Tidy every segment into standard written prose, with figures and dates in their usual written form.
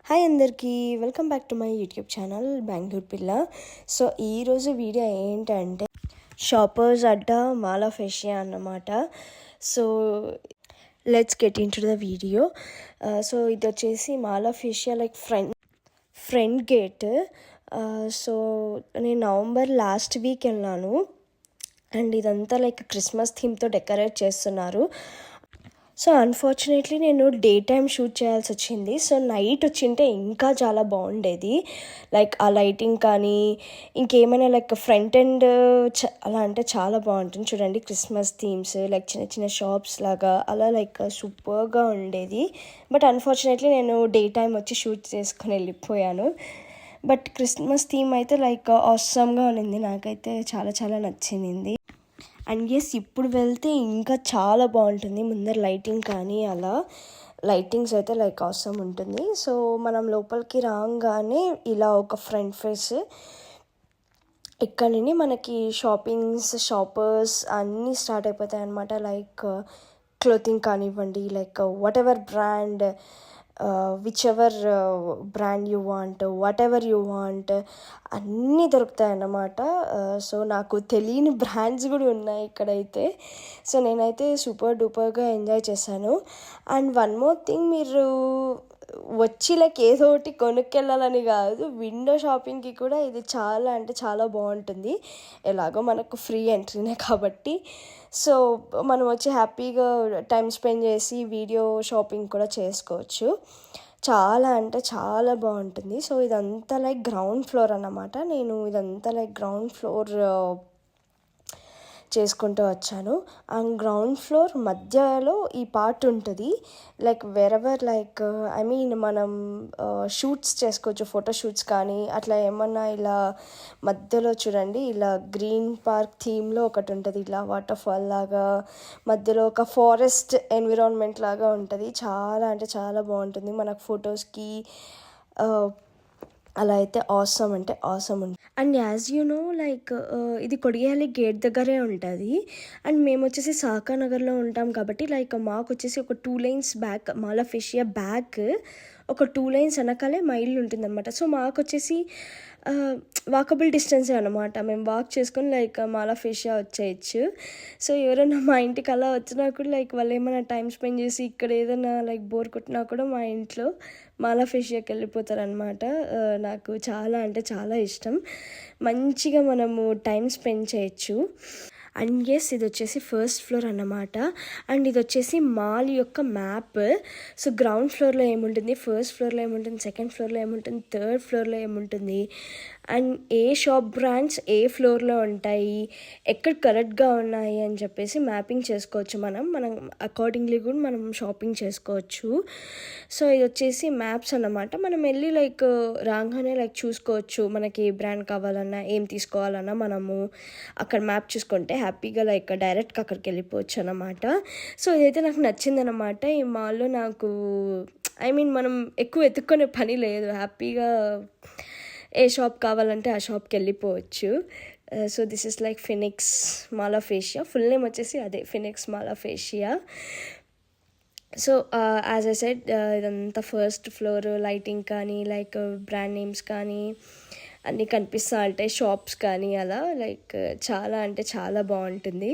Hi అందరికీ, welcome back to my YouTube channel Bengaluru పిల్ల. So ఈరోజు వీడియో ఏంటంటే shoppers adda Mall of Asia అన్నమాట. So let's get into the video. So ఇది వచ్చేసి Mall of Asia like front gate. So నేను November last week వెళ్ళాను and ఇదంతా like Christmas థీమ్తో డెకరేట్ చేస్తున్నారు. సో అన్ఫార్చునేట్లీ నేను డే టైం షూట్ చేయాల్సి వచ్చింది. సో నైట్ వచ్చింటే ఇంకా చాలా బాగుండేది. లైక్ ఆ లైటింగ్ కానీ ఇంకేమైనా లైక్ ఫ్రంట్ ఎండ్ అలా అంటే చాలా బాగుంటుంది. చూడండి క్రిస్మస్ థీమ్స్ లైక్ చిన్న చిన్న షాప్స్ లాగా అలా లైక్ సూపర్గా ఉండేది. బట్ అన్ఫార్చునేట్లీ నేను డే టైం వచ్చి షూట్ చేసుకుని వెళ్ళిపోయాను. బట్ క్రిస్మస్ థీమ్ అయితే లైక్ ఆసమ్గా ఉన్నింది. నాకైతే చాలా చాలా నచ్చింది. అండ్ ఎస్ ఇప్పుడు వెళ్తే ఇంకా చాలా బాగుంటుంది. ముందర లైటింగ్ కానీ అలా లైటింగ్స్ అయితే లైక్ ఆసమ్ ఉంటుంది. సో మనం లోపలికి రాగానే ఇలా ఒక ఫ్రంట్ ఫేస్ ఇక్కడ నుండి మనకి షాపర్స్ అన్నీ స్టార్ట్ అయిపోతాయి అన్నమాట. లైక్ క్లోతింగ్ కానివ్వండి, like what ever brand, which ever brand you want అన్నీ దొరుకుతాయి అన్నమాట. సో నాకు తెలియని బ్రాండ్స్ కూడా ఉన్నాయి ఇక్కడైతే. సో నేనైతే సూపర్ డూపర్గా ఎంజాయ్ చేశాను. అండ్ వన్ మోర్ థింగ్, మీరు వచ్చి లైక్ ఏదో ఒకటి కొనుక్కెళ్ళాలని కాదు, విండో షాపింగ్కి కూడా ఇది చాలా అంటే చాలా బాగుంటుంది. ఎలాగో మనకు ఫ్రీ ఎంట్రీనే కాబట్టి సో మనం వచ్చి హ్యాపీగా టైం స్పెండ్ చేసి వీడియో షాపింగ్ కూడా చేసుకోవచ్చు. చాలా అంటే చాలా బాగుంటుంది. సో ఇదంతా లైక్ గ్రౌండ్ ఫ్లోర్ అన్నమాట. నేను ఇదంతా లైక్ గ్రౌండ్ ఫ్లోర్ చేసుకుంటూ వచ్చాను. అండ్ గ్రౌండ్ ఫ్లోర్ మధ్యలో ఈ పార్ట్ ఉంటుంది. Like wherever like I mean మనం షూట్స్ చేసుకోవచ్చు, ఫోటో షూట్స్ కానీ అట్లా ఏమన్నా. ఇలా మధ్యలో చూడండి ఇలా గ్రీన్ పార్క్ థీమ్లో ఒకటి ఉంటుంది. ఇలా వాటర్ ఫాల్ లాగా మధ్యలో ఒక ఫారెస్ట్ ఎన్విరాన్మెంట్ లాగా ఉంటుంది. చాలా అంటే చాలా బాగుంటుంది మనకు ఫొటోస్కి. అలా అయితే ఆసమ్ అంటే ఆసమ్ ఉంటుంది. And as you know like ఇది కొడియాలి గేట్ దగ్గరే ఉంటుంది. అండ్ మేము వచ్చేసి సాకానగర్లో ఉంటాం కాబట్టి లైక్ మాకు వచ్చేసి ఒక 2 lanes back mall of Asia back ఒక 2 lanes వెనకాలే మా ఇల్లు ఉంటుందన్నమాట. సో మాకు వచ్చేసి వాకబుల్ డిస్టెన్సే అనమాట. మేము వాక్ చేసుకొని లైక్ మాల్ ఆఫ్ ఏషియా వచ్చేయచ్చు. సో ఎవరైనా మా ఇంటికి అలా వచ్చినా కూడా లైక్ వాళ్ళు ఏమైనా టైం స్పెండ్ చేసి ఇక్కడ ఏదైనా లైక్ బోర్ కొట్టినా కూడా మా ఇంట్లో మాల్ ఆఫ్ ఏషియాకి వెళ్ళిపోతారనమాట. నాకు చాలా అంటే చాలా ఇష్టం. మంచిగా మనము టైం స్పెండ్ చేయొచ్చు. అండ్ ఎస్ ఇది వచ్చేసి ఫస్ట్ ఫ్లోర్ అన్నమాట. అండ్ ఇది వచ్చేసి మాల్ యొక్క మ్యాప్. సో గ్రౌండ్ ఫ్లోర్లో ఏముంటుంది, ఫస్ట్ ఫ్లోర్లో ఏముంటుంది, సెకండ్ ఫ్లోర్లో ఏముంటుంది, థర్డ్ ఫ్లోర్లో ఏముంటుంది, అండ్ ఏ షాప్ బ్రాండ్స్ ఏ ఫ్లోర్లో ఉంటాయి, ఎక్కడ కరెక్ట్గా ఉన్నాయి అని చెప్పేసి మ్యాపింగ్ చేసుకోవచ్చు. మనం అకార్డింగ్లీ కూడా మనం షాపింగ్ చేసుకోవచ్చు. సో ఇది వచ్చేసి మ్యాప్స్ అన్నమాట. మనం వెళ్ళి లైక్ రాగానే లైక్ చూసుకోవచ్చు మనకి ఏ బ్రాండ్ కావాలన్నా ఏం తీసుకోవాలన్నా మనము అక్కడ మ్యాప్ చూసుకుంటే హ్యాపీగా లైక్ డైరెక్ట్గా అక్కడికి వెళ్ళిపోవచ్చు అన్నమాట. సో ఇదైతే నాకు నచ్చిందన్నమాట. ఈ మాల్లో నాకు ఐ మీన్ మనం ఎక్కువ ఎత్తుక్కునే పని లేదు. హ్యాపీగా ఏ షాప్ కావాలంటే ఆ షాప్కి వెళ్ళిపోవచ్చు. So this is like Phoenix mall of Asia. Full name వచ్చేసి అదే Phoenix mall of Asia. So as I said ఇదంతా ఫస్ట్ ఫ్లోర్ లైటింగ్ కానీ లైక్ బ్రాండ్ నేమ్స్ కానీ అన్నీ కనిపిస్తూ ఉంటాయి, షాప్స్ కానీ అలా లైక్ చాలా అంటే చాలా బాగుంటుంది.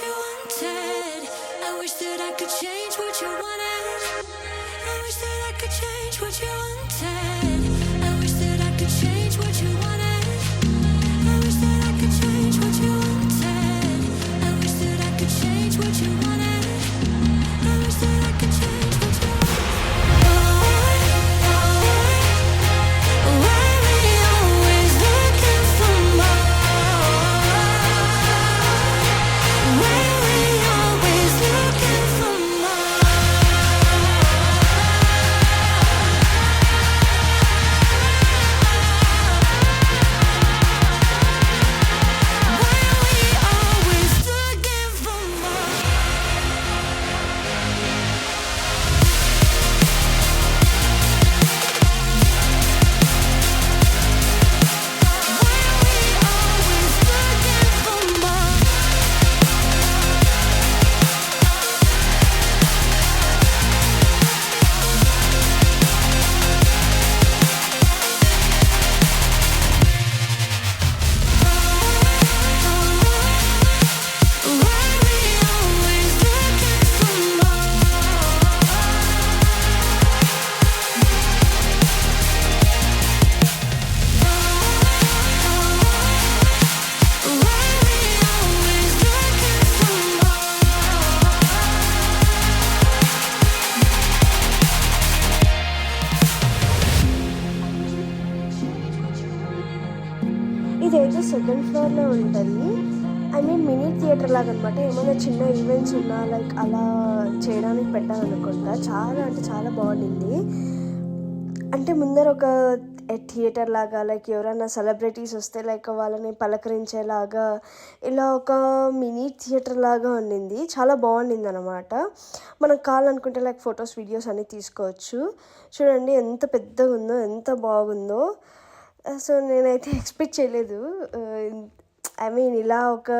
you wanted. I wish that I could change what you wanted. I wish that I could change what you wanted. I wish that I could change what you wanted. I wish that I could change what you wanted. I wish that I could change what you wanted. I wish that I could change what you wanted. Why we always looking for more? Why we always looking for more? Why we always looking for more? ఇదైతే second ఫ్లోర్లో ఉంటుంది. I mean mini theatre లాగా అనమాట. ఏమైనా చిన్న events ఉన్నా like అలా చేయడానికి పెట్టాలనుకుంటా. చాలా అంటే చాలా బాగుండింది. అంటే ముందర ఒక థియేటర్ లాగా లైక్ ఎవరైనా సెలబ్రిటీస్ వస్తే లైక్ వాళ్ళని పలకరించేలాగా ఇలా ఒక మినీ థియేటర్ లాగా ఉండింది. చాలా బాగుండింది అనమాట. మనకు కావాలనుకుంటే లైక్ ఫొటోస్ వీడియోస్ అన్నీ తీసుకోవచ్చు. చూడండి ఎంత పెద్దగా ఉందో, ఎంత బాగుందో. సో నేనైతే ఎక్స్పెక్ట్ చేయలేదు. ఐ మీన్ ఇలా ఒక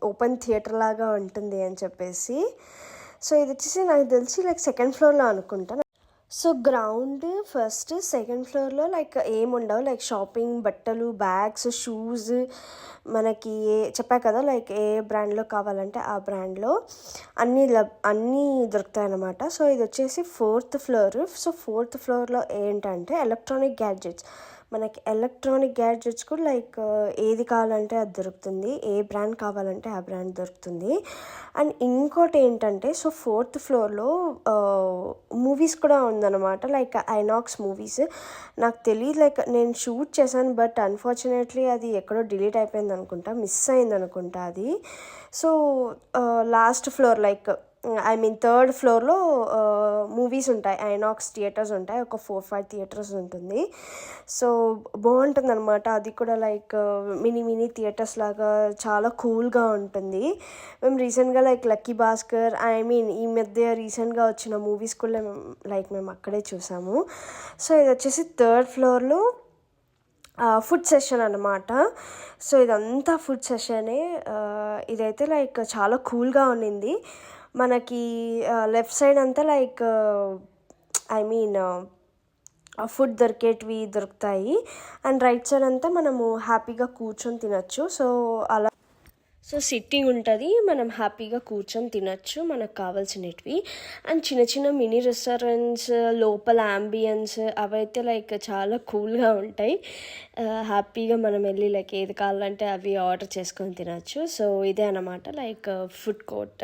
ఓపెన్ థియేటర్ లాగా ఉంటుంది అని చెప్పేసి. సో ఇది వచ్చేసి నాకు తెలిసి లైక్ సెకండ్ ఫ్లోర్లో అనుకుంటా. సో గ్రౌండ్ ఫస్ట్, సెకండ్ ఫ్లోర్లో లైక్ ఏముండవు, లైక్ షాపింగ్, బట్టలు, బ్యాగ్స్, షూస్, మనకి చెప్పా కదా లైక్ ఏ బ్రాండ్లో కావాలంటే ఆ బ్రాండ్లో అన్నీ దొరుకుతాయి అన్నమాట. సో ఇది వచ్చేసి ఫోర్త్ ఫ్లోర్. సో ఫోర్త్ ఫ్లోర్లో ఏంటంటే ఎలక్ట్రానిక్ గ్యాడ్జెట్స్. మనకి ఎలక్ట్రానిక్ గ్యాడ్జెట్స్ కూడా లైక్ ఏది కావాలంటే అది దొరుకుతుంది, ఏ బ్రాండ్ కావాలంటే ఆ బ్రాండ్ దొరుకుతుంది. అండ్ ఇంకోటి ఏంటంటే సో ఫోర్త్ ఫ్లోర్లో మూవీస్ కూడా ఉందన్నమాట, లైక్ ఐనాక్స్ మూవీస్. నాకు తెలియదు, లైక్ నేను షూట్ చేశాను బట్ అన్ఫార్చునేట్లీ అది ఎక్కడో డిలీట్ అయిపోయింది అనుకుంటా, మిస్ అయింది అనుకుంటా అది. So last floor like I mean third ఫ్లోర్లో మూవీస్ ఉంటాయి, ఐనాక్స్ థియేటర్స్ ఉంటాయి, ఒక 4-5 థియేటర్స్ ఉంటుంది. సో బాగుంటుంది అనమాట. అది కూడా లైక్ మినీ థియేటర్స్ లాగా చాలా కూల్గా ఉంటుంది. మేము రీసెంట్గా like lucky Bhaskar, I mean ఈ మధ్య రీసెంట్గా వచ్చిన మూవీస్ కూడా మేము అక్కడే చూసాము. సో ఇది వచ్చేసి థర్డ్ ఫ్లోర్లో ఫుడ్ సెషన్ అనమాట. సో ఇదంతా ఫుడ్ సెషనే. ఇదైతే లైక్ చాలా కూల్గా ఉండింది. మనకి లెఫ్ట్ సైడ్ అంతా లైక్ ఐ మీన్ ఫుడ్ దొరుకుతాయి. అండ్ రైట్ సైడ్ అంతా మనము హ్యాపీగా కూర్చొని తినచ్చు. సో అలా సో సిట్టింగ్ ఉంటుంది, మనం హ్యాపీగా కూర్చొని తినచ్చు మనకు కావాల్సినవి. అండ్ చిన్న మినీ రెస్టారెంట్స్ లోపల అంబియన్స్ అవైతే లైక్ చాలా కూల్గా ఉంటాయి. హ్యాపీగా మనం వెళ్ళి లైక్ ఏది కావాలంటే అవి ఆర్డర్ చేసుకొని తినచ్చు. సో ఇదే అన్నమాట like food court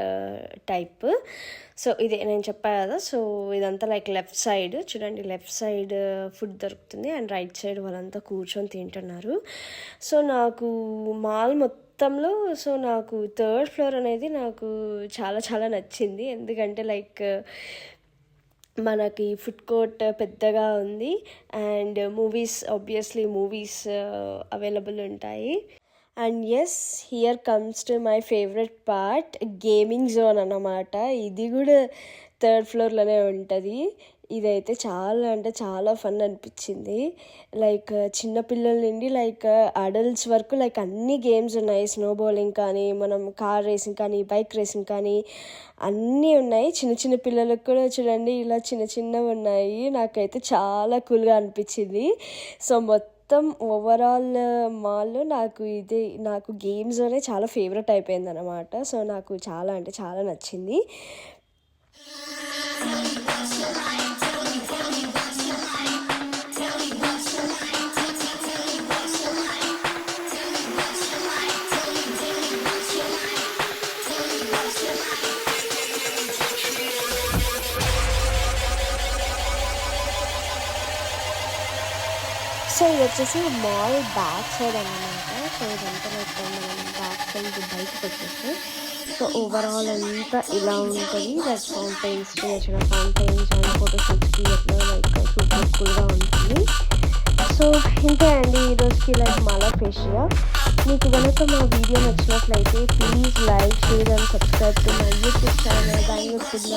type. So ఇదే నేను చెప్పా కదా. సో ఇదంతా లైక్ లెఫ్ట్ సైడ్ చూడండి, లెఫ్ట్ సైడ్ ఫుడ్ దొరుకుతుంది అండ్ రైట్ సైడ్ వాళ్ళంతా కూర్చొని తింటున్నారు. సో నాకు మాల్ మొత్తంలో సో నాకు థర్డ్ ఫ్లోర్ అనేది నాకు చాలా నచ్చింది. ఎందుకంటే లైక్ మనకి ఫుడ్ కోర్ట్ పెద్దగా ఉంది అండ్ ఆబ్వియస్లీ మూవీస్ అవైలబుల్ ఉంటాయి. And yes, here comes to my favourite part, gaming zone అన్నమాట. ఇది కూడా థర్డ్ ఫ్లోర్లోనే ఉంటుంది. ఇదైతే చాలా అంటే చాలా ఫన్ అనిపించింది. లైక్ చిన్నపిల్లల నుండి లైక్ అడల్ట్స్ వరకు లైక్ అన్ని గేమ్స్ ఉన్నాయి. స్నో బౌలింగ్ కానీ, మనం కార్ రేసింగ్ కానీ, బైక్ రేసింగ్ కానీ అన్నీ ఉన్నాయి. చిన్న పిల్లలకు కూడా చూడండి ఇలా చిన్నవి ఉన్నాయి. నాకైతే చాలా కూల్గా అనిపించింది. సో మొత్తం ఓవరాల్ మాల్లో నాకు గేమ్స్లోనే చాలా ఫేవరెట్ అయిపోయిందనమాట. సో నాకు చాలా అంటే చాలా నచ్చింది. సో ఇది వచ్చేసి మాల్ బ్యాక్ సైడ్ అన్నమాట. సో ఇదంతా లైక్ మనం బ్యాక్ సైడ్ బయటకు వచ్చేసి సో ఓవరాల్ అంతా ఇలా ఉంటుంది. లైక్ ఫౌంటైన్స్, చిన్న చిన్న ఫౌంటైన్స్ అండ్ ఫోటోషూట్స్కి అట్లా లైక్ సూపర్ కూల్గా ఉంటుంది. సో ఇంతే అండి ఈరోజుకి లైక్ మాలా ఫేషియా. మీకు కనుక మా వీడియో నచ్చినట్లయితే please like, share and subscribe to my YouTube channel Bengaluru పిల్ల.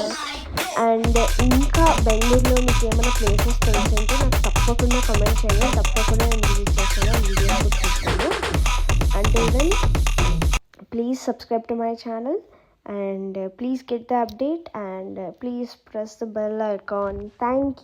అండ్ ఇంకా బెంగళూరులో మీకు ఏమైనా ప్లేసెస్ తెలుసుంటే నాకు తప్పకుండా కమెంట్ చేయండి. తప్పకుండా నేను విజిట్ చేస్తాను, వీడియోస్ కూడా చూస్తాను. Until then, please subscribe to my channel and please get the update and please press the bell icon. Thank you.